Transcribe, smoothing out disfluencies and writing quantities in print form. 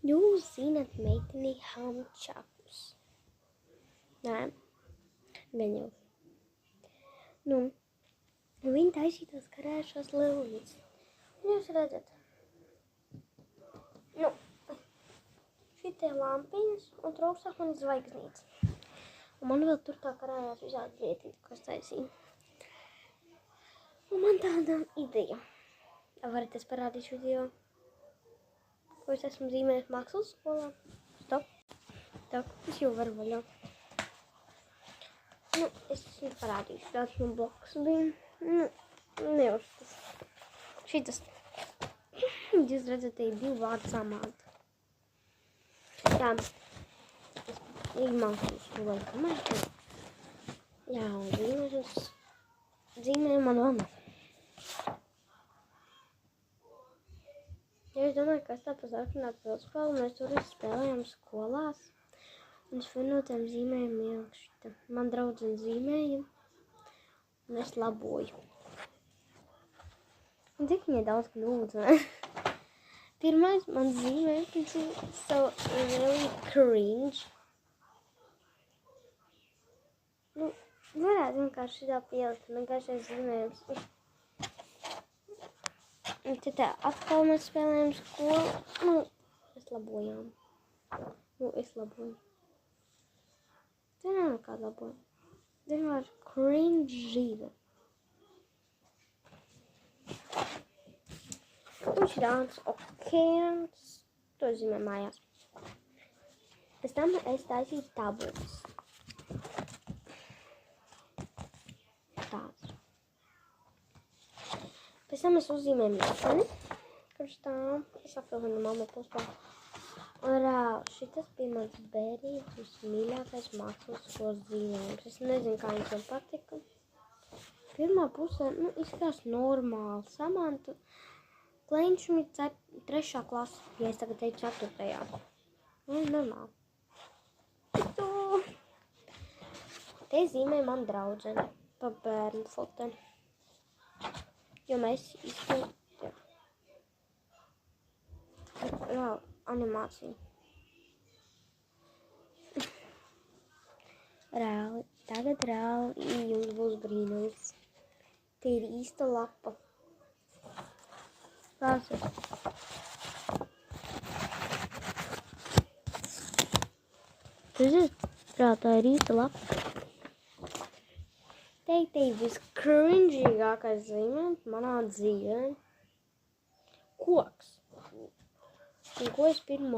Jūs zinat meiteni hamčakus? Nē, gan jau. Viņi taisītos karējušos lilijas. Jūs redzat, šitie lampiņas un trūkstāk man zvaigznītes. Un man vēl tur tā karājās visādi lietiņas, kas taisīja. Un man tāda ideja. Varat es parādīšu video, ko es esmu zīmējis mākslas skolā. Stop. Es jau varu vaļā. Es jums parādīšu. Tāds man bloks bija. Neuzstas. Šitas. Jūs redzat, te ir 2 vārdu samāta. Jā. Ir mākslas skolā. Jā, un zīmēju man mamma. Ja es domāju, kas tā pa sarkanātu pilspēlu, mēs tur spēlējām skolās. Un es vienotiem zīmējumu iekšķita. Man draudzene zīmēja, un es laboju. Un tik viņai daudz kļūdu, ne? Pirmais man zīmējums ir so really cringe. Varētu vienkārši šitā pielikt, un vienkāršais zīmējums. Un te tā atkal mēs spēlējam skolu. Es laboju. Te nav nekāda laboja. Vienkārši cringe. Un šitāds okeāns. To zīmē mājās. Pēc tam es taisīju tabulas. Tāds. Pēc tam es uzzīmēju mīteni, kurš tā, es apvilinu mamma pilspēlu. Un šitas bija mans bērnības mīļākais mākslas skolas zīmējums. Es nezinu, kā jums man patika. Pirmā pusē, izskatās normāli. Samanta Kleiņšumi 3. klase, ja es tagad teiktu 4. Normāli. Te zīmēja man draudzene pa bērnu foteni. Jo mēs izpildījām animāciju. Tagad jums būs brīnums. Te ir īsta lapa. Klausies. Tā ir īsta lapa. Te ir viskrinžīgākais zīmējums manā dzīvē. Koks. Un ko es pirmo